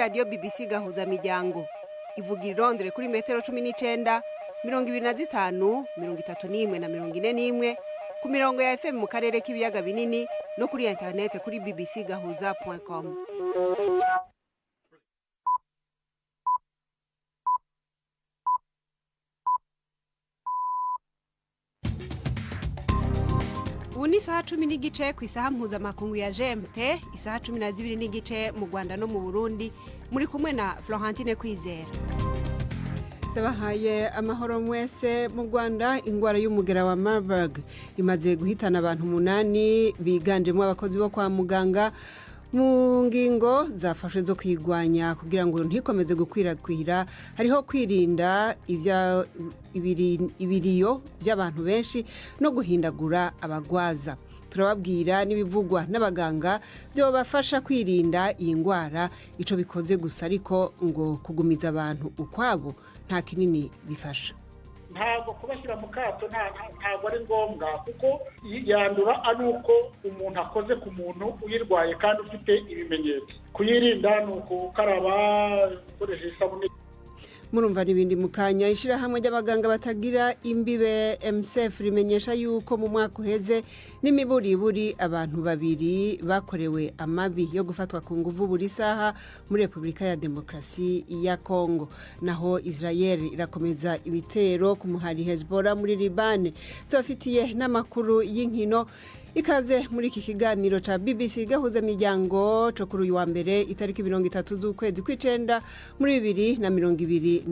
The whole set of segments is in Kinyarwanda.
radio BBC gahuza miryango ivuga i Londres kuri metero 19 25 31 na 41 ku mirongo ya FM mu karere k'ibiyaga binini no kuri internet kuri bbcgahuza.com. Uni saha 10 n'igice ku isaha mpuzamakungu ya GMT, isaha 12 n'igice mu Rwanda no mu Burundi, muri kumwe na Florentine Kwizera. Ndabahaye amahoro mwese. Mu Rwanda ingwara y'umugera wa Marburg imaze guhitana abantu 8 biganjemo abakozi bo kwa muganga. Mu ngingo zafashe zo kwigwanya kugira ngo ntikomeze gukwirakwira hariho kwirinda ibiriyo by'abantu benshi no guhindagura abagwaza. Turababwira n'ibivugwa n'abaganga byo bafasha kwirinda iyi ngwara ico bikoze gusa ariko ngo kugumiza abantu ukwabo nta kinini bifasha. Ntabwo kubashyira mu kato ntabwo ari ngombwa kuko yandura ari uko umuntu akoze ku muntu uyirwaye kandi ufite ibimenyetso. Kuyirinda ni ukukaraba, gukoresha isabune. Murumva n'ibindi mukanya. Ishirahamwe ry'abaganga batagira imbibe MSF rimenyesha yuko mu mwaka uheze n'imiburiburi abantu 2 bakorewe amabi yo gufatwa ku nguvu buri saha muri Republika ya Demokrasi ya Kongo. Naho Israel irakomeza ibitero ku muhari Hezbollah muri Liban. Tubafitiye n'amakuru y'inkino. Ikaze muri iki kiganiro cha BBC gahuza miryango cyo kuri uyu wa mbere itariki 30 z'ukwezi kw'icenda muri 2024.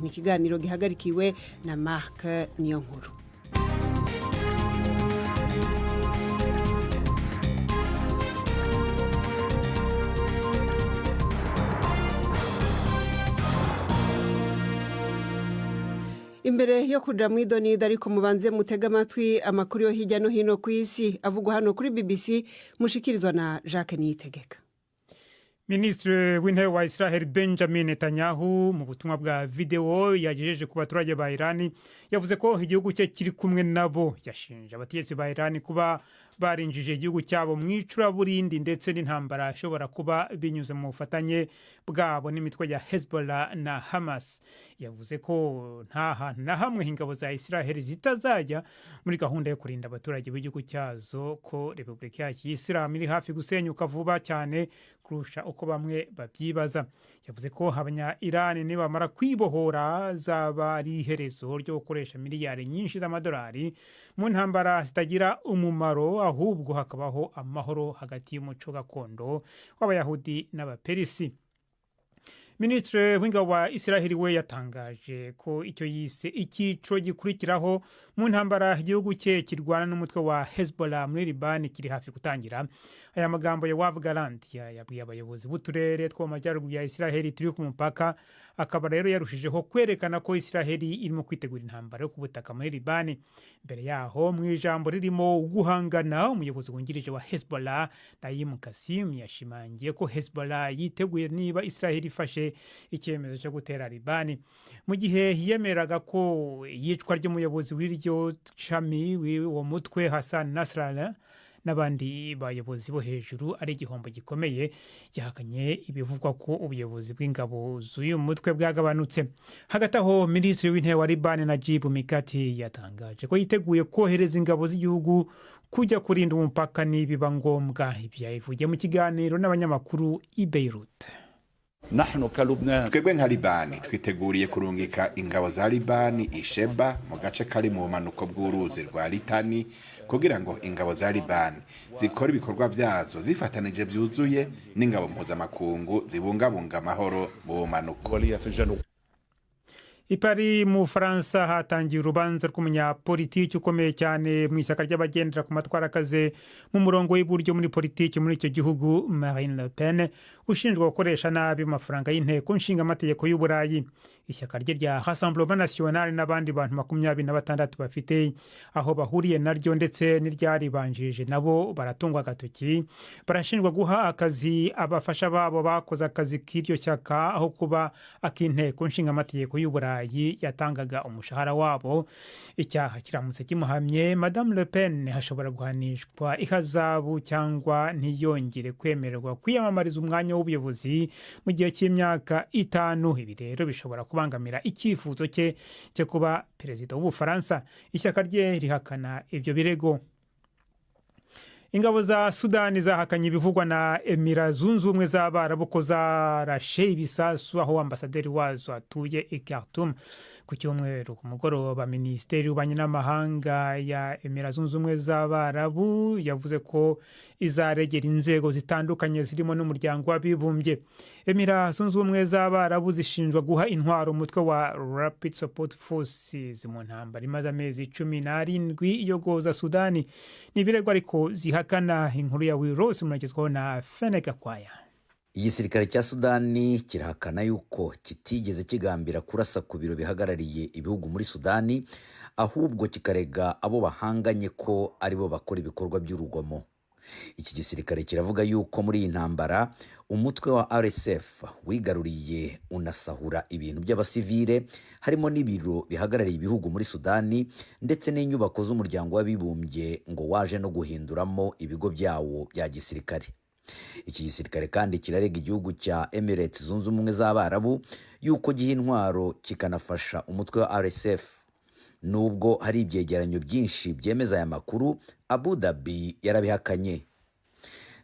Ni kiganiro gihagarikiwe na Mark Niyonkuru. Imbere yo kuja mwidonida ariko mubanze mutega amatwi amakuru yo hirya no hino ku isi avugwa hano kuri BBC mushikirizwa na Jacques Niyitegeka. Ministre w'intebe wa Israel Benjamin Netanyahu mu butumwa bwa video yagejeje ku baturage ba Iran yavuze ko igihugu cye kiri kumwe nabo. Yashinja abategetsi ba Iran kuba barinjije igihugu cyabo mwicura burindi ndetse n'intambara ishobora kuba binyuze mu bufatanye bwabo n'imitwe ya Hezbollah na Hamas. Yavuze ko nta hantu na hamwe ingabo za Israel zitazajya muri gahunda yo kurinda abaturage b'igihugu cyazo, ko Republika ya Islam iri hafi gusenyuka vuba cyane kurusha uko bamwe babyibaza. Yavuze ko abanya Iran nibamara kwibohora zaba ari iherezo ryo gukoresha miliyari nyinshi z'amadolari mu ntambara zitagira umumaro, ahubwo hakabaho amahoro hagati y'umuco gakondo w'abayahudi n'abaperisi. Ministre w'ingabo wa Israel we yatangaje ko icyo yise ikico gikurikiraho mu ntambara igihugu cye kirwana n'umutwe wa Hezbollah muri Liban kiri hafi gutangira. Aya magambo ya Yoav Gallant yabwiye abayobozi b'uturere two mu majyaruguru ya Israel turi ku mupaka, akaba rero yarushijeho kwerekana ko Israel irimo kwitegura intambara yo ku butaka muri Liban. Mbere yaho mu ijambo ririmo guhangana, umuyobozi wungirije wa Hezbollah Naim Qassem yashimangiye ko Hezbollah yiteguye niba Israel ifashe icyemezo cyo gutera Liban. Mu gihe yemeraga ko yicwa ry'umuyobozi w'iryo shami w'uwo mutwe Hassan Nasrallah n'abandi bayobozi bo hejuru ari igihombo gikomeye, yahakanye ibivugwa ko ubuyobozi bw'ingabo z'uyu mutwe bwagabanutse. Hagati aho Minisitiri w'intebe wa Liban Najib Mikati yatangaje ko yiteguye kohereza ingabo z'igihugu kujya kurinda umupaka nibiba ngombwa. Ibyo yavugiye mu kiganiro n'abanyamakuru i Beirut. Twebwe nka Libani twiteguriye kurungika ingabo za Libani Isheba mu gace kari mu manuko bw'uruzi rwa Litani kugira ngo ingabo za Libani zikora ibikorwa byazo zifatanije byuzuye n'ingabo mpuzamakungu zibungabunga amahoro mu manuko. I Paris mu Faransa hatangiye urubanza rw'umunyapolitiki ukomeye cyane mu ishyaka ry'abagendera ku matwarakaze mu murongo w'iburyo muri politiki muri icyo gihugu, Marine Le Pen, ushinjwa gukoresha nabi amafaranga y'inteko nshinga amategeko y'Uburayi. Ishyaka rye rya Rassemblement National n'abandi bantu 26 bafite aho bahuriye naryo ndetse n'iryaribanjirije nabo baratungwa agatoki, barashinjwa guha akazi abafasha babo bakoze akazi k'iryo shyaka aho kuba ak'inteko nshinga amategeko y'Uburayi. Burayi yatangaga umushahara wabo. Icyaha kiramutse kimuhamye, Madame Le Pen hashobora guhanishwa ihazabu cyangwa ntiyongere kwemererwa kwiyamamariza umwanya w'ubuyobozi mu gihe cy'imyaka 5. Ibi rero bishobora kubangamira icyifuzo cye cyo kuba perezida w'Ubufaransa. Ishyaka rye rihakana ibyo birego. Ingabo za Sudani zahakanye ibivugwa na Emira Zunze Ubumwe z'Abarabu ko zarashe ibisasu aho ambasaderi wazo atuye i Khartoum. Ku cyumweru ku mugoroba, Minisiteri y'Ububanyi n'Amahanga ya Emira Zunze Ubumwe z'Abarabu yavuze ko izaregera inzego zitandukanye zirimo n'umuryango w'abibumbye. Emira Zunze Ubumwe z'Abarabu zishinjwa guha intwaro umutwe wa Rapid Support Forces mu ntambara imaze amezi 17 iyogoza Sudani. Ni ibirego ariko zihakana. Inkuru ya Wiros muragezwaho na Feneka Kwaya. Igisirikare cya Sudani kirahakana yuko kitigeze kigambira kurasa ku biro bihagarariye ibihugu muri Sudani, ahubwo kikarega abo bahanganye ko aribo bakora ibikorwa by'urugomo. Iki gisirikare kiravuga yuko muri iyi ntambara umutwe wa RSF wigaruriye unasahura ibintu by'abasivile, harimo n'ibiro bihagarariye ibihugu muri Sudani ndetse n'inyubako z'umuryango w'abibumbye, ngo waje no guhinduramo ibigo byawo bya gisirikare. Iki gisirikare kandi kirarega igihugu cya Emirates Zunze Ubumwe z'Abarabu yuko giha intwaro kikanafasha umutwe wa RSF. Nubwo hari ibyegeranyo byinshi byemeza aya makuru, Abu Dhabi yarabihakanye.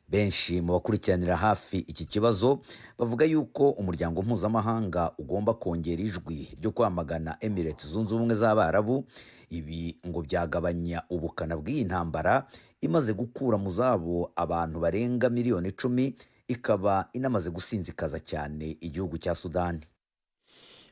Benshi mu bakurikiranira hafi iki kibazo bavuga yuko umuryango mpuzamahanga ugomba kongera ijwi ryo kwamagana Emirates Zunze Ubumwe z'Abarabu. Ibi ngo byagabanya ubukana bw'iyi ntambara imaze gukura mu zabo abantu barenga miliyoni 10, ikaba inamaze gusinzikaza cyane igihugu cya Sudani.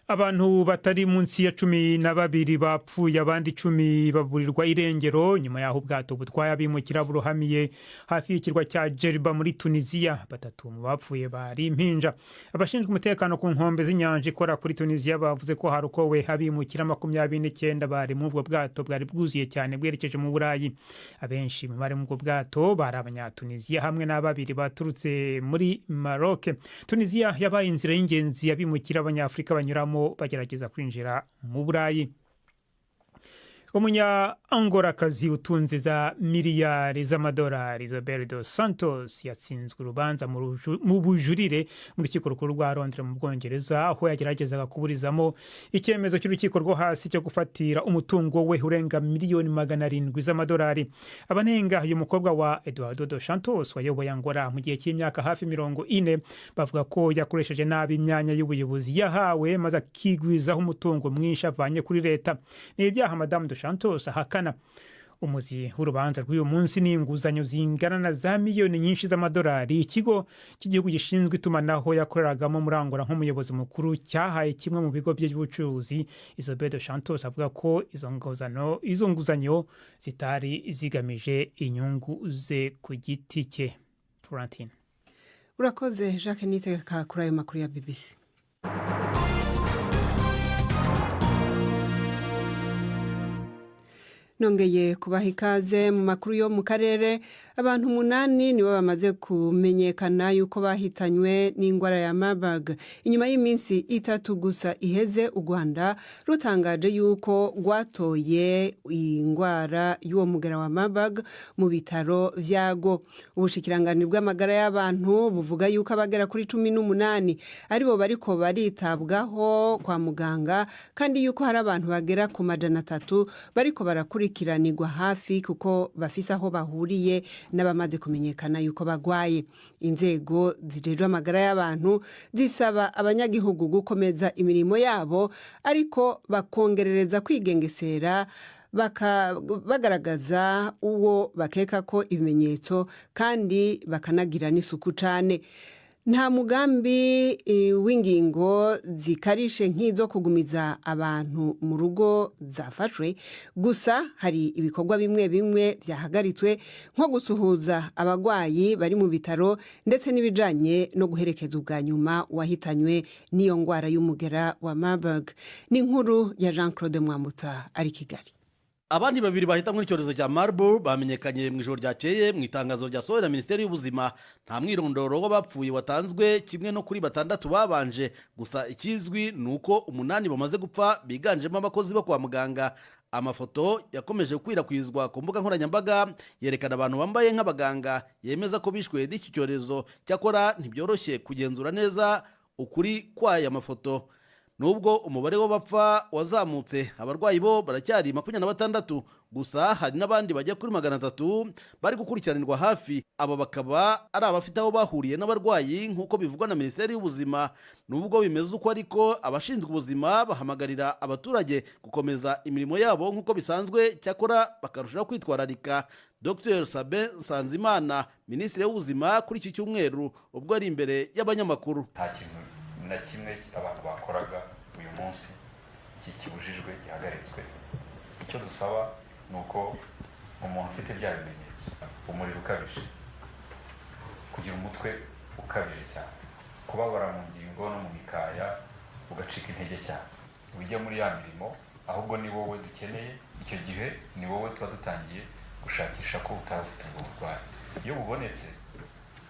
Abantu batari munsi ya 12 bapfuye, abandi 10 baburirwa irengero nyuma y'aho ubwato butwaye abimukira burohamiye hafi y'ikirwa cya Djerba muri Tunisia. 3 mu bapfuye bari impinja. Abashinzwe umutekano ku nkombe z'inyanja ikora kuri Tunisia bavuze ko harokowe abimukira 29 bari mu bwo bwato bwari bwuzuye cyane bwerekeje mu Burayi. Abenshi mu bari mu bwo bwato bari abanyatunisia hamwe n'ababiri baturutse muri Maroc. Tunisia yabaye inzira y'ingenzi y'abimukira abanyafrika banyuramo bagerageza kwinjira mu Burayi. Umunya-Angolakazi utunze za miliyari z'amadolari Isabel dos Santos yatsinzwe urubanza mu bujurire mu rukiko rukuru rwa Londres mu Bwongereza, aho yageragezaga kuburizamo icyemezo cy'urukiko rwo hasi cyo gufatira umutungo we urenga miliyoni 700 z'amadolari. Abanenga uyu mukobwa wa Eduardo dos Santos wayoboye Angola mu gihe cy'imyaka hafi 40 bavuga ko yakoresheje nabi imyanya y'ubuyobozi yahawe maze akigwizaho umutungo mwinshi avanye kuri leta. Ni ibyaha Madame dos Santos ahakana. Umuzi w'urubanza rw'uyu munsi ni inguzanyo zingana na za miliyoni nyinshi z'amadolari ikigo cy'igihugu gishinzwe itumanaho yakoreragamo muri Angola nk'umuyobozi mukuru cyahaye kimwe mu bigo by'ubucuruzi. Isabel dos Santos avuga ko izo nguzanyo zitari zigamije inyungu ze ku giti cye. Florentine. Urakoze Jacques Niteka kuri ayo makuru ya BBC. Nongeye kubaha ikaze mu makuru yo mu karere. Abantu 8 nibo bamaze kumenyekana yuko bahitanywe n'ingwara ya Marburg inyuma y'iminsi 3 gusa iheze. U Rwanda rutangaje yuko rwatoye ingwara y'uwo mugera wa Marburg mu bitaro vyago. Ubushikiranganje bw'amagara y'abantu buvuga yuko abagera kuri 18 aribo bariko baritabwaho kwa muganga, kandi yuko hari abantu bagera ku 300 bariko barakurikiranirwa hafi kuko bafise aho bahuriye n'abamaze kumenyekana yuko bagwaye. Inzego zijejwe amagara y'abantu zisaba abanyagihugu gukomeza imirimo yabo, ariko bakongerereza kwigengesera bagaragaza uwo bakeka ko ibimenyetso, kandi bakanagira n'isuku cyane. Nta mugambi w'ingingo zikarishe nk'izo kugumiza abantu mu rugo zafashwe, gusa hari ibikorwa bimwe bimwe byahagaritswe nko gusuhuza abagwayi bari mu bitaro ndetse n'ibijanye no guherekeza ubwa nyuma wahitanywe n'iyo ngwara y'umugera wa Marburg. Ni inkuru ya Jean Claude Mwambutsa ari Kigali. Abandi babiri bahita muri icyorezo cya Marburg bamenyekanye mu ijoro ryakeye mu itangazo ryasohowe na Minisiteri y'Ubuzima. Nta mwirondoro w'abapfuye watanzwe kimwe no kuri 6 babanje, gusa ikizwi ni uko 8 bamaze gupfa biganjemo abakozi bo kwa muganga. Amafoto yakomeje gukwirakwizwa ku mbuga nkoranyambaga yerekana abantu bambaye nk'abaganga yemeza ko bishwe n'iki cyorezo. Cyakora ntibyoroshye kugenzura neza ukuri kw'aya mafoto. Nubwo umubare w'abapfa wazamutse, abarwayi bo baracyari 26, gusa hari n'abandi bajya kuri 300 bari gukurikiranirwa hafi. Aba bakaba ari abafite aho bahuriye n'abarwayi nk'uko bivugwa na Minisiteri y'Ubuzima. Nubwo bimeze uko ariko abashinzwe ubuzima bahamagarira abaturage gukomeza imirimo yabo nk'uko bisanzwe, cyakora bakarushaho kwitwararika. Dr Sabin Nsanzimana, Minisitiri w'Ubuzima, kuri iki cyumweru ubwo ari imbere y'abanyamakuru: nta kintu na kimwe abantu bakoraga uyu munsi kibujijwe gihagaritswe. Icyo dusaba ni uko umuntu ufite bya bimenyetso, umuriro ukabije, kugira umutwe ukabije cyane, kubabara mu ngingo no mu mikaya, ugacika intege cyane, ujya muri ya mirimo, ahubwo ni wowe dukeneye. Icyo gihe ni wowe tuba dutangiye gushakisha ko utaba ufite ubwo burwayi. Iyo bubonetse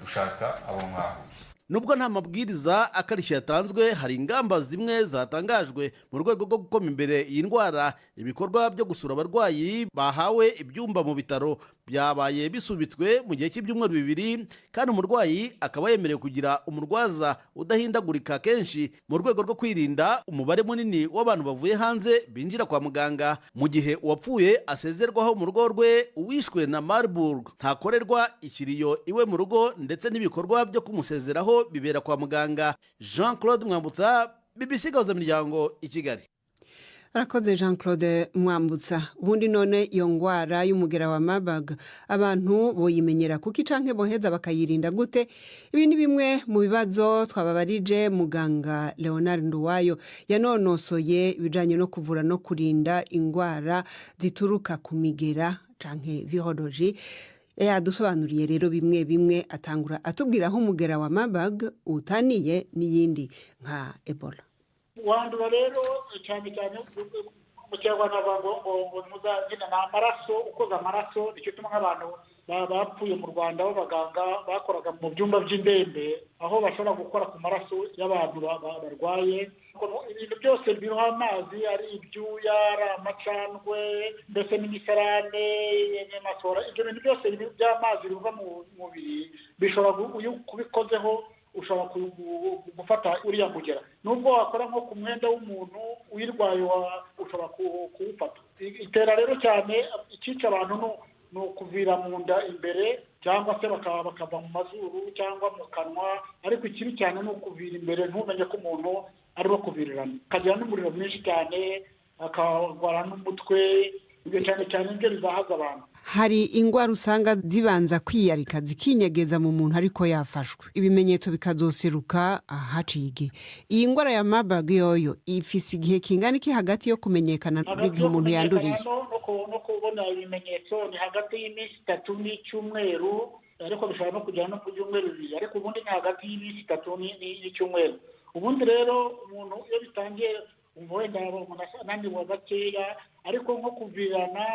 dushaka abo mwahuye. Nubwo nta mabwiriza akarishye yatanzwe, hari ingamba zimwe zatangajwe mu rwego rwo gukoma imbere iyi ndwara. Ibikorwa byo gusura abarwayi bahawe ibyumba mu bitaro byabaye bisubitswe mu gihe cy'ibyumweru 2, kandi umurwayi akaba yemerewe kugira umurwaza udahindagurika kenshi mu rwego rwo kwirinda umubare munini w'abantu bavuye hanze binjira kwa muganga. Mu gihe uwapfuye asezerwaho mu rugo rwe, uwishwe na Marburg ntakorerwa ikiriyo iwe mu rugo, ndetse n'ibikorwa byo kumusezeraho bibera kwa muganga. Jean Claude Mwambutsa, BBC Gahuzamiryango, i Kigali. Arakoze Jean Claude Mwambutsa. Ubundi none iyo ngwara y'umugera wa Marburg abantu boyimenyera kuki canke boheza bakayirinda gute? Ibi ni bimwe mu bibazo twababarije muganga Leonard Nduwayo yanonosoye ibijanye no kuvura no kurinda ingwara zituruka ku migera canke virology. Yadusobanuriye rero bimwe bimwe, atangura atubwira aho umugera wa Marburg utaniye n'iyindi nka Ebola. Wandura rero cyane cyane mu Kinyarwanda ngo muzagina n'amaraso, ukoza amaraso. Nicyo tuma nk'abantu bapfuye mu Rwanda b'abaganga bakoraga mu byumba by'indembe, aho bashobora gukora ku maraso y'abantu barwaye. Ibintu byose biroha amazi, ari ibyuya, ari amacandwe, mbese n'imisarane n'amasora. Ibyo bintu byose by'amazi biva mu mubiri bishobora kubikozeho, ushobora gufata uriya mugera. Nubwo wakora nko ku mwenda w'umuntu uyirwaye ushobora kuwufata. Itera rero cyane, icyica abantu ni ukuvira mu nda imbere, cyangwa se bakava mu mazuru cyangwa mu kanwa. Ariko ikibi cyane ni ukuvira imbere, ntumenye ko umuntu arimo kuvirirana, akagira n'umuriro mwinshi cyane, akarwara n'umutwe. Ibyo cyane cyane nibyo bizahaza abantu. Hari ingwara usanga zibanza kwiyarika zikinyegeza mu muntu ariko yafashwe, ibimenyetso bikazoseruka haciye igihe. Iyi ngwara ya Marburg yoyo ifise igihe kingana iki hagati yo kumenyekana n'igihe umuntu yanduriye? No kubona ibimenyetso ni hagati y'iminsi 3 n'icyumweru, ariko bishobora no kujyana no ku byumweru 2, ariko ubundi ni hagati y'iminsi 3 n'icyumweru. Ubundi rero umuntu iyo bitangiye wenda ananiwe gakeya, ariko nko kuvirana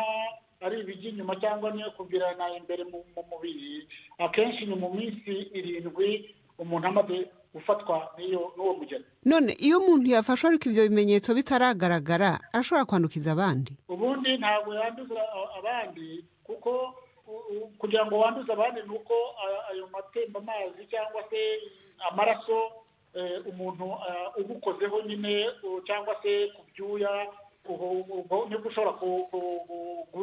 ari ibijya inyuma cyangwa niyo kuvirana imbere mu mubiri, akenshi ni mu minsi 7 umuntu amaze gufatwa n'uwo mugera. None iyo umuntu yafashwe ariko ivyo bimenyetso bitaragaragara, arashobora kwandukiza abandi? Ubundi ntabwo yanduza abandi, kuko kugira ngo wanduze abandi ni uko ayo matemba amazi cyangwa se amaraso umuntu ugukozeho nyine, cyangwa se kubyuya, nibwo ushobora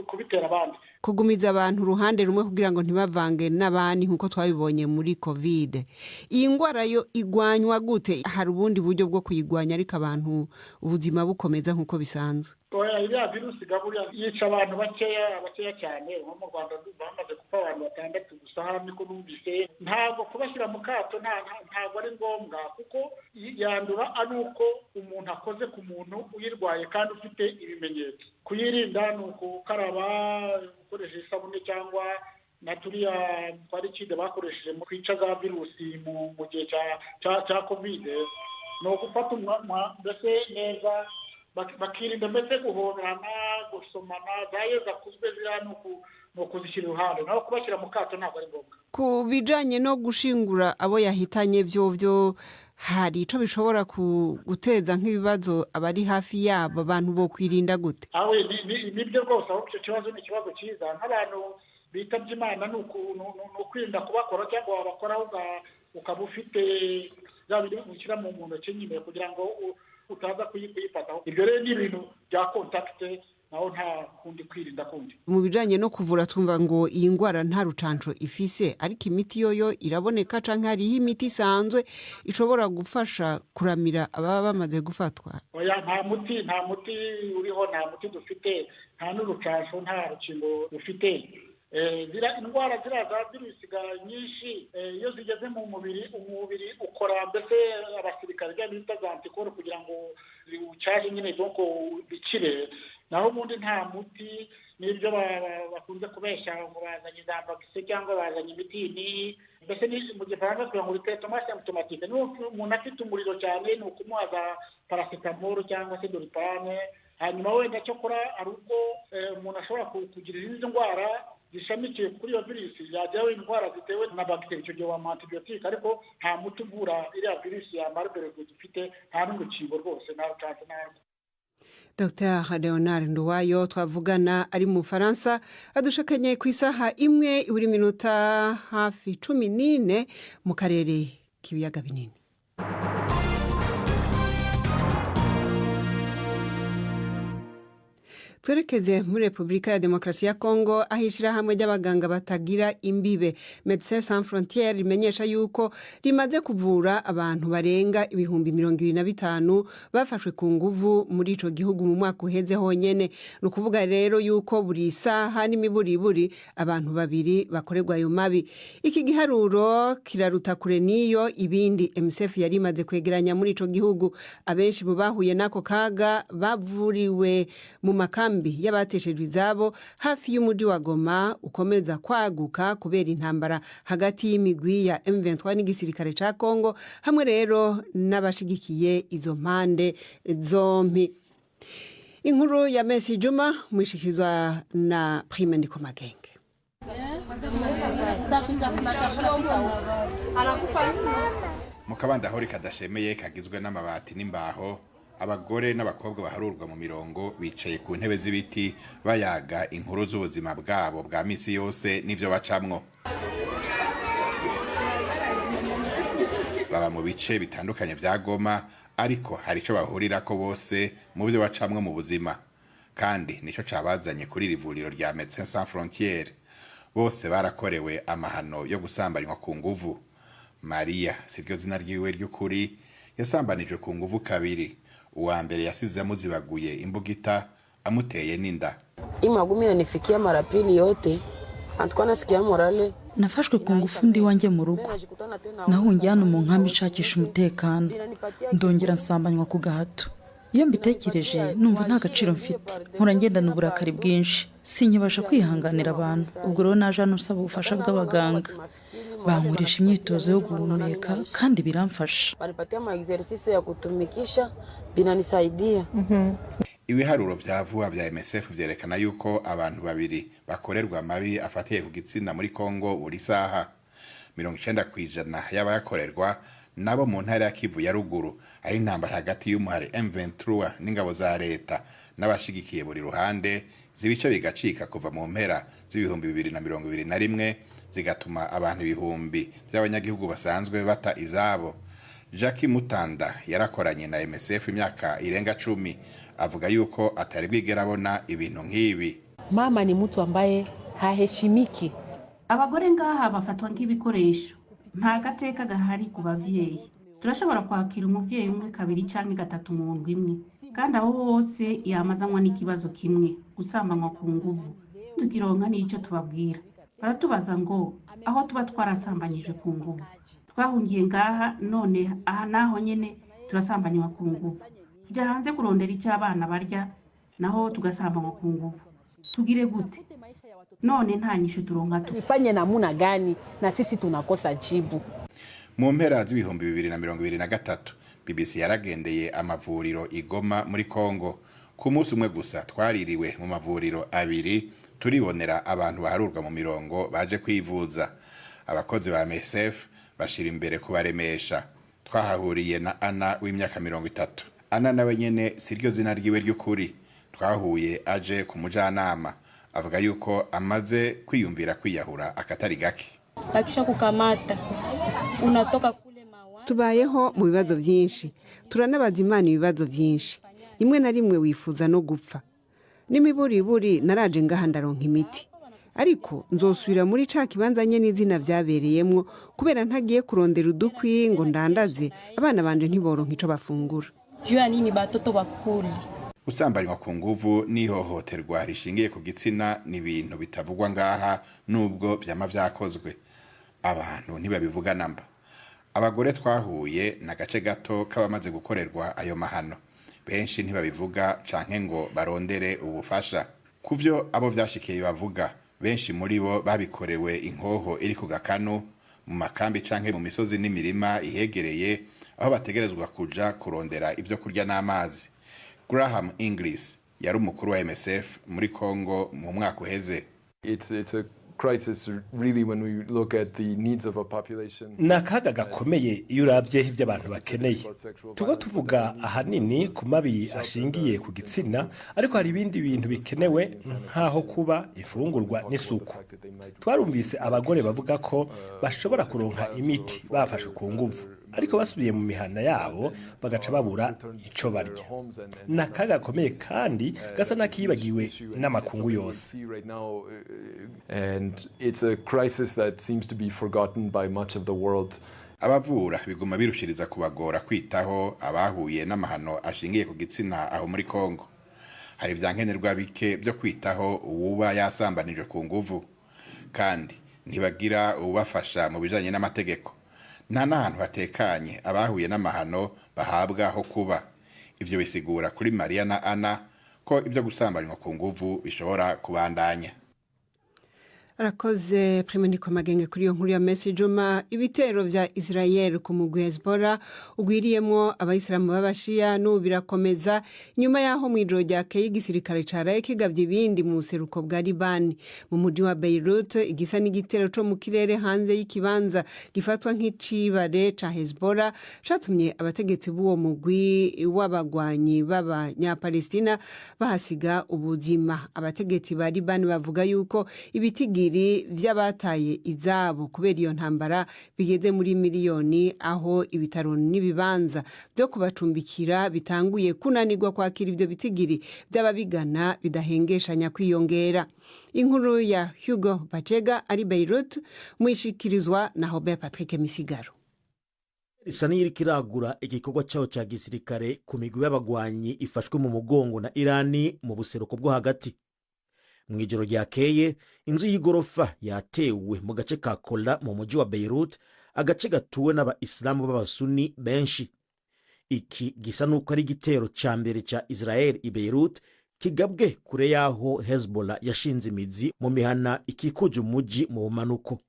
kubitera abandi. Kugumiza abantu uruhande rumwe kugira ngo ntibavange n'abandi nk'uko twabibonye muri COVID. Iyi ngwara yo igwanywa gute? Hari ubundi buryo bwo kuyigwanya ariko abantu ubuzima bukomeza nk'uko bisanzwe? Iriya virusi gaburiya yica abantu bakeya cyane. Nko mu Rwanda bamaze gupfa abantu 6 gusa, niko numvise. Ntabwo kubashyira mu kato ntabwo ari ngombwa, kuko yandura ari uko umuntu akoze ku muntu uyirwaye kandi ufite ibimenyetso. Kuyirinda ni ukukaraba, gukoresha isabune cyangwa na turiya twarikide bakoresheje mu kwica za virusi mu gihe cya COVID. Ni ugufata mbese neza bakirinda mbese guhoberana gusomana zayo zakuzwe ziriya ni ukuzishyira iruhande naho kubashyira mu kato ntabwo ari ngombwa. ku bijanye no gushingura abo yahitanye byo hari ico bishobora guteza nk'ibibazo abari hafi yabo abantu bo kwirinda gute? Nibyo rwose aho icyo kibazo ni ikibazo cyiza nk'abantu bitabye Imana ni ukwirinda kubakora cyangwa wabakoraho ukaba ufite za bintu ushyira mu ntoki nyine kugira ngo utaza kuyifataho. Ibyo rero ni ibintu bya kontakite naho nta kundi kwirinda kundi. Mu bijanye no kuvura twumva ngo iyi ngwara nta rucanco ifise ariko imiti yoyo iraboneka canke hariho imiti isanzwe ishobora gufasha kuramira ababa bamaze gufatwa? Oya, nta muti uriho, nta muti dufite, nta n'urucanco, nta rukingo dufite. Indwara ziriya za virusi nyinshi iyo zigeze mu mubiri umubiri ukora mbese abasirikare bya bita za antikoro kugira ngo ucaje nyine donc bikire. Naho ubundi nta muti, n'ibyo bakunze kubeshya ngo bazanye za vaccine cyangwa bazanye imiti ni mbese ni mu gifaransa kugira ngo traitement symptomatique. Umuntu afite umuriro cyane ni ukumuha za paracetamol cyangwa se doripane, hanyuma wenda cyo kora ari ubwo umuntu ashobora kugira izindi ndwara zishamikiye kuri iyo virusi yajyaho indwara zitewe na bagiteri, icyo gihe wama antibiyotike, ariko nta muti uvura iriya virusi ya Marburg dufite, nta n'urukingo rwose, nta rucanco narwo. Dr Leonard Nduwayo twavugana ari mu Faransa adushakanye ku isaha imwe iburi minota hafi 14 mu karere k'ibiyaga binini. Twerekeze muri Repubulika ya Demokarasi ya Kongo aho ishirahamwe ry'abaganga batagira imbibe Médecins Sans Frontières rimenyesha yuko rimaze kuvura abantu barenga 25,000 bafashwe ku nguvu muri ico gihugu mu mwaka uheze honyene. No kuvuga rero yuko buri saha n'imiburiburi abantu babiri bakorerwa ayo mabi. Iki giharuro kiraruta kure niyo ibindi MSF yari imaze kwegeranya muri ico gihugu. Abenshi mu bahuye nako kaga bavuriwe mu makambi y'abateshejwe izabo hafi y'umujyi wa Goma ukomeza kwaguka kubera intambara hagati y'imigwi ya M23 n'igisirikare ca Kongo hamwe rero n'abashigikiye izo mpande zompi. Inkuru ya Messi Juma mwishikizwa na Prime Ndikomagenge. Mu kabanda hori kadashemeye kagizwe n'amabati n'imbaho, abagore n'abakobwa baharurwa mu mirongo bicaye ku ntebe z'ibiti bayaga inkuru z'ubuzima bwabo bwa misi yose n'ivyo bacamwo. Baba mu bice bitandukanye vya Goma ariko hari ico bahurirako bose mu byo bacamwo mu buzima, kandi nico cabazanye kuri iri vuriro rya Médecins Sans Frontières. Bose barakorewe amahano yo gusambanywa ku nguvu. Maria siryo zina ryiwe ry'ukuri yasambanijwe ku nguvu kabiri. Uwa mbere yasize amuzibaguye imbugita amuteye n'inda. Imagumi inanifikia mara pili yote. Antukwa nasikia morale. Nafashwe ku ngufu ndi wanjye mu rugo. Nahungiye hano mu nkambi nshakisha umutekano. Ndongera nsambanywa ku gahato. Iyo mbitekereje numva nta gaciro mfite. Nkora ngendana uburakari bwinshi. Sinkibasha kwihanganira abantu. Ubwo rero naje hano nsaba ubufasha bw'abaganga. Bankoresha imyitozo yo guhumeka kandi biramfasha. Banipatia ma exercice ya kutumikisha binanisaidia. Ibiharuro vya vuba vya MSF vyerekana yuko abantu babiri bakorerwa mabi afatiye ku gitsina muri Kongo buri saha. 90% y'abayakorerwa nabo mu ntara ya Kivu ya ruguru, aho intambara hagati y'umuhari M23 n'ingabo za leta n'abashigikiye buri ruhande zibice bigacika kuva mu mpera z'ibihumbi 2021 zigatuma abantu ibihumbi by'abanyagihugu basanzwe bata izabo. Jackie Mutanda yarakoranye na MSF imyaka irenga 10, avuga yuko atari bwigera abona ibintu nk'ibi. Mama ni mtu ambaye haheshimiki. Abagore ngaha bafatwa nk'ibikoresho, nta gateka gahari ku bavyeyi. Turashobora kwakira umuvyeyi umwe kabiri canke gatatu mu ndwi imwe, kandi aho hose yamazanwa n'ikibazo kimwe, gusambanywa ku nguvu. Tukironka n'icyo tubabwira, baratubaza ngo aho tuba twarasambanyije ku nguvu. Twahungiye ngaha none aha naho nyene turasambanywa ku nguvu. Tujya hanze kurondera icyo abana barya naho tugasambanywa ku nguvu. Tugire gute? None nta nyishu turonka tufanye namuna gani na sisi tunakosa jibu. Mu mpera z'ibihumbi 2023 BBC yaragendeye amavuriro igoma muri Kongo ku munsi umwe gusa twaririwe mu mavuriro abiri turibonera abantu baharurwa mu mirongo baje kwivuza. Abakozi ba MSF bashira imbere kubaremesha. Twahahuriye na Ana w'imyaka 30. Ana nawe nyene siryo zina ryiwe ry'ukuri. Twahuye aje ku mujanama, avuga yuko amaze kwiyumvira kwiyahura akatari gake. Bakisha kukamata unatoka kule mawa. Tubayeho mu bibazo byinshi, turanabaza Imana ibibazo byinshi. Rimwe na rimwe wifuza no gupfa. N'imiburiburi naraje ngaha ndaronka imiti. Ariko nzosubira muri ca kibanza nye n'izina vyabereyemwo kubera ntagiye kurondera udukwi ngo ndandaze abana banje ntiboronka ico bafungura. Jua nini batoto bakuli. Usambanywa ku nguvu n'ihohoterwa rishingiye ku gitsina ni ibintu bitavugwa ngaha nubwo byama vyakozwe. Abantu ntibabivuga namba. Abagore twahuye na gace gato kabamaze gukorerwa ayo mahano. Benshi ntibabivuga canke ngo barondere ubufasha. Kuvyo abo vyashikiye bavuga, benshi muri bo babikorewe inkoho iri ku gakanu mu makambi canke mu misozi n'imirima ihegereye aho bategerezwa kuja kurondera ivyo kurya n'amazi. Graham Inglis yari umukuru wa MSF muri Congo mu mwaka uheze. It's a crisis really when we look at the needs of a population. Nakaga gakomeye iyo uravye ivyo abantu bakeneye. Tugo tuvuga ahanini ku mabi ashingiye ku gitsina, ariko hari ibindi bintu bikenewe nkaho kuba ifungurwa n'isuku. Twarumvise abagore bavuga ko bashobora kuronka imiti bafashwe ku nguvu, ariko basubiye mu mihana yabo bagaca babura ico barya. Nakaga gakomeye kandi gasa nakibagiwe n'amakungu yose. And it's a crisis that seems to be forgotten by much of the world. Abavura biguma birushiriza kubagora kwitaho abahuye n'amahano ashingiye ku gitsina aho muri Kongo. Hari vyankenerwa bike byo kwitaho uwuba yasambanije ku nguvu, kandi ntibagira ubafasha mu bijanye n'amategeko. Nta n'ahantu hatekanye abahuye n'amahano bahabwa aho kuba. Ivyo bisigura kuri Maria na Ana ko ibyo gusambanywa ku nguvu bishobora kubandanya. Arakoze Prime Niko Magenge kuri iyo nkuru ya Messi Juma. Ibitero vya Israel ku mugwi Hezbollah ugwiriyemwo abayisilamu b'abashia n'ubu birakomeza nyuma yaho mwijoro ryakeye igisirikare caraye kigavye ibindi mu buseruko bwa Liban mu mujyi wa Beirut. Igisa n'igitero co mu kirere hanze y'ikibanza gifatwa nk'icibare ca Hezbollah catumye abategetsi b'uwo mugwi w'abagwanyi b'abanyapalestina bahasiga ubuzima. Abategetsi ba Liban bavuga yuko ibitigiri vy'abataye izabo kubera iyo ntambara bigeze muri miliyoni, aho ibitaro n'ibibanza byo kubacumbikira bitanguye kunanirwa kwakira ivyo bitigiri by'ababigana bidahengeshanya kwiyongera. Inkuru ya Hugo Bachega ari Beirut mwishikirizwa na Robert Patrick Misigaro. Isa n'iriko iragura igikorwa cyaho cya gisirikare ku migwi y'abagwanyi ifashwe mu mugongo na Irani mu buseruko bwo hagati. Mwijoro ryakeye inzu y'igorofa yatewe mu gace ka Kola mu mujyi wa Beirut, agace gatuwe n'abaisilamu b'abasuni benshi. Iki gisa nuko ari igitero ca mbere ca Israel i Beirut kigabwe kure yaho Hezbollah yashinze imizi mu mihana ikikuje umujyi mu bumanuko.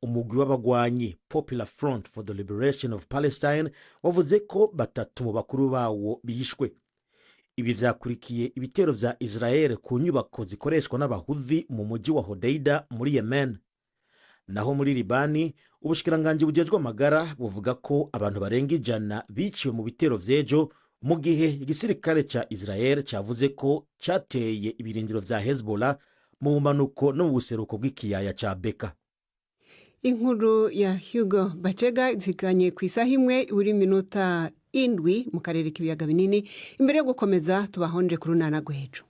Umugwi w'abagwanyi Popular Front for the Liberation of Palestine wavuze ko batatu mu bakuru bawo bishwe. Ibi vyakurikiye ibitero vya Israel ku nyubako zikoreshwa n'abahuthi mu mujyi wa Hodeida muri Yemen. Naho muri Libani ubushikiranganje bujejwe amagara buvuga ko abantu barenga 100 biciwe mu bitero vyejo, mu gihe igisirikare ca Israel cavuze ko cateye ibirindiro vya Hezbollah mu bumanuko no mu buseruko bw'ikiyaya ca Beka. Inkuru ya Hugo Bachega zikanye ku isaha imwe uri minota indwi mu karere k'ibiyaga binini. Imbere yo gukomeza tubahonje ku runana rw'ejo.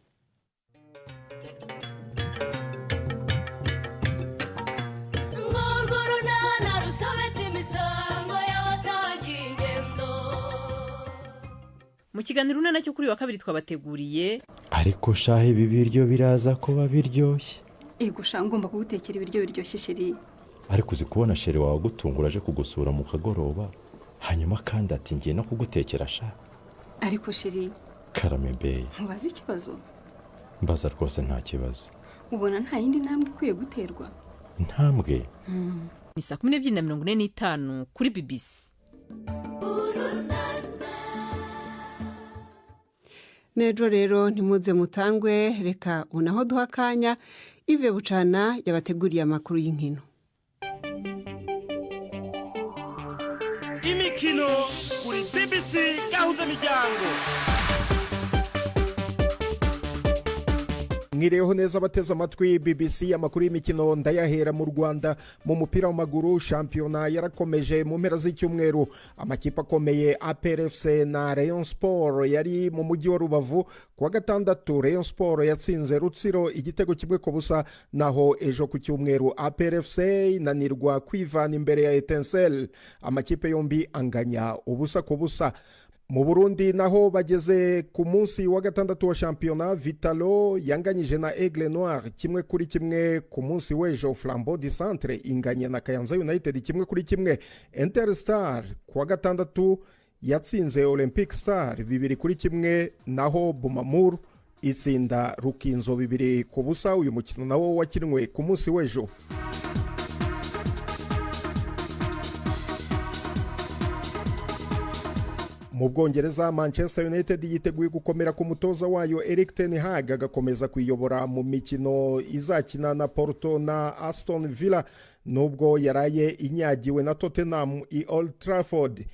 Mu kiganiro runana cyo kuri wa kabiri twabateguriye, ariko shahe ibi biryo biraza kuba biryoshye. Ego sha ngomba kugutekera ibiryo biryoshye sheri. Ariko uzi kubona sheri wawe gutungura aje kugusura mu kagoroba, hanyuma kandi ati ngiye no kugutekera sha. Ariko sheri Karame beye, mubaze ikibazo. Mbaza rwose nta kibazo. Ubona nta yindi ntambwe ikwiye guterwa? Intambwe? Ni 12:45 kuri BBC. n'ejo rero ntimuze mutangwe reka unaho duha akanya Yves Bucana yabateguriye amakuru y'inkino. Imikino kuri BBC gahuza miryango. Mwireho neza abateze amatwi BBC amakuru y'imikino ndayahera mu Rwanda mu mupira w'amaguru shampiyona yarakomeje mu mpera z'icyumweru amakipe akomeye APR FC na Rayon Sport yari mu mujyi wa Rubavu kuwa gatandatu. Rayon Sport yatsinze Rutsiro igitego kimwe ku busa, naho ejo ku cyumweru APR FC inanirwa kwivana imbere ya Etincelle, amakipe yombi anganya ubusa ku busa. Mu Burundi naho bageze ku munsi wa gatandatu wa shampiyona, Vitalo yanganyije na Aigle Noir kimwe kuri kimwe ku munsi w'ejo. Flambeau du Centre inganye na Kayanza United kimwe kuri kimwe. Interstar kuwa gatandatu yatsinze Olympic Star 2-1, naho Bumamur itsinda Rukinzo 2-0. Uyu mukino nawo wakinwe ku munsi w'ejo. Mu Bwongereza Manchester United yiteguye gukomera ku mutoza wayo Erik ten Hag agakomeza kuyobora mu mikino izakina na Porto na Aston Villa, nubwo yaraye inyagiwe na Tottenham i Old Trafford.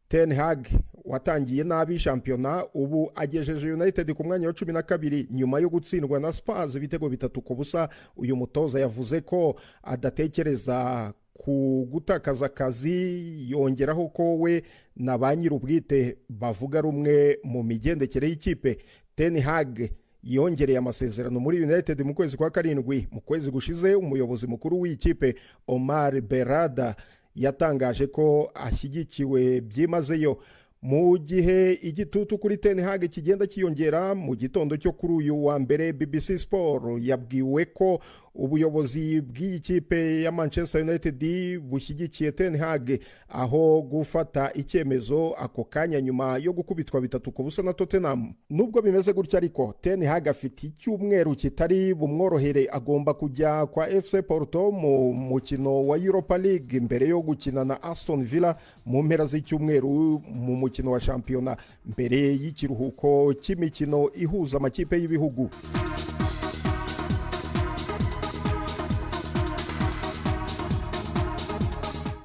Ten Hag watangiye nabi shampiyona ubu agejeje United ku mwanya wa 12 nyuma yo gutsindwa na Spurs ibitego 3 ku busa. Uyu mutoza yavuze ko adatekereza ku gutakaza akazi, yongeraho ko we na ba nyir'ubwite bavuga rumwe mu migendekere y'ikipe. Ten Hag yongereye amasezerano muri United mu kwezi kwa karindwi. Mu kwezi gushize umuyobozi mukuru w'ikipe Omar Berrada yatangaje ko ashyigikiwe byimazeyo. Mu gihe igitutu kuri Ten Hag kigenda kiyongera, mu gitondo cyo kuri uyu wa mbere BBC Sport yabwiwe ko ubuyobozi bw'ikipe ya Manchester United bushyigikiye Ten Hag aho gufata icyemezo ako kanya nyuma yo gukubitwa 3 ku busa na Tottenham. Nubwo bimeze gutya ariko Ten Hag afite icyumweru kitari bumworohere, agomba kujya kwa FC Porto mu mukino wa Europa League mbere yo gukina na Aston Villa mu mpera z'icyumweru mu mukino wa shampiyona mbere y'ikiruhuko cy'imikino ihuza amakipe y'ibihugu.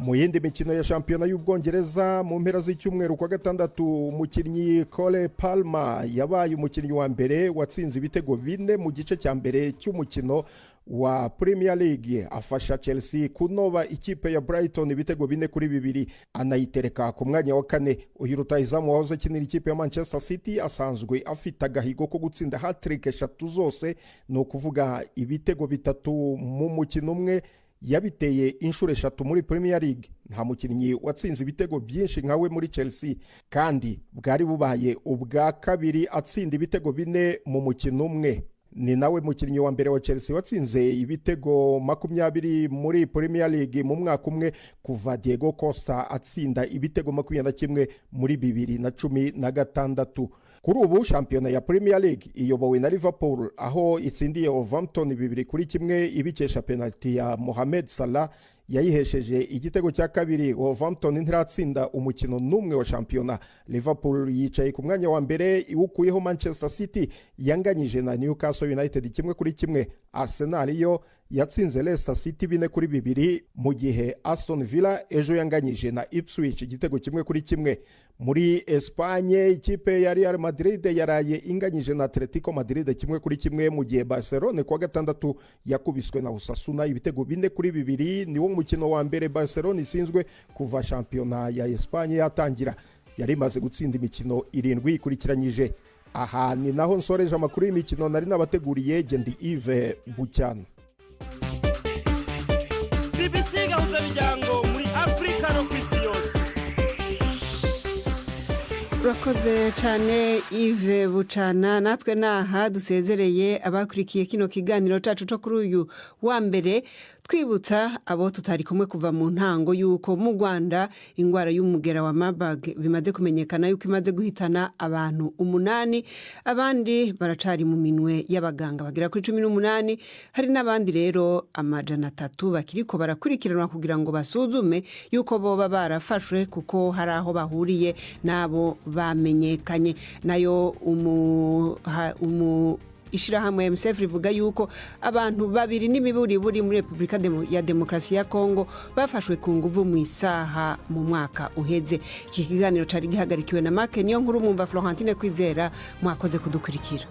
Mu yindi mikino ya shampiyona y'Ubwongereza mu mpera z'icyumweru kwa gatandatu, umukinnyi Cole Palmer yabaye umukinnyi wa mbere watsinze ibitego 4 mu gice cya mbere cy'umukino wa Premier League, afasha Chelsea kunoba ikipe ya Brighton ibitego 4-2, anayitereka ku mwanya wa 4. Uyu rutahizamu wahoze akinira ikipe ya Manchester City asanzwe afite agahigo ko gutsinda hat-trick 3 zose, no kuvuga ibitego 3 mu mukino umwe. Yabiteye inshuro 3 muri Premier League. Nta mukinnyi watsinze ibitego byinshi nkawe muri Chelsea, kandi bwari bubaye ubwa kabiri atsinda ibitego 4 mu mukino umwe. Ni nawe mukinnyi wa mbere wa Chelsea watsinze ibitego 20 muri Premier League mu mwaka umwe kuva Diego Costa atsinda ibitego 21 muri 2016. Kuri ubu shampiyona ya Premier League iyobowe na Liverpool aho itsindiye Wolverhampton 2-1 ibikesha penalty ya Mohamed Salah yayihesheje igitego cya kabiri. Wolverhampton ntiratsinda umukino n'umwe wa shampiyona. Liverpool yicaye ku mwanya wa mbere iwukuyeho Manchester City yanganyije na Newcastle United 1-1. Arsenal yo yatsinze Leicester City 4-2, mu gihe Aston Villa ejo yanganyije na Ipswich igitego 1-1. Muri Espagne ikipe ya Real Madrid yaraye inganyije na Atletico Madrid 1-1, mu gihe Barcelona kwa gatandatu yakubiswe na Osasuna ibitego 4-2. Niwo mukino wa mbere Barcelona isinzwe kuva shampiyona ya Espagne yatangira. Yari imaze gutsinda imikino 7 ikurikiranyije. Aha ni naho nsoreje amakuru y'imikino nari nabateguriye. Ndi Yves Bucyana. BBC gahuza miryango muri Afrika no kwisi yose. Urakoze cyane Yves Bucana. Natwe naha dusezereye abakurikiye kino kiganiro cyacu cyo kuri uyu wa mbere. twibutsa abo tutari kumwe kuva mu ntango y'uko mu Rwanda ingwara y'umugera wa Marburg bimaze kumenyekana yuko imaze guhitana abantu 8 abandi baracari mu minwe y'abaganga bagera kuri 18 hari n'abandi rero amajana 3 bakiriko barakurikiranwa kugira ngo basuzume yuko boba barafashwe kuko hari aho bahuriye nabo bamenyekanye nayo ishirahamwe MSF rivuga yuko abantu 2 n'imiburiburi muri Republika ya Demokarasi ya Kongo bafashwe ku nguvu mu isaha mu mwaka uheze. Iki kiganiro cari gihagarikiwe na Mark niyo nkuru mwumva Florentine Kwizera mwakoze kudukurikira.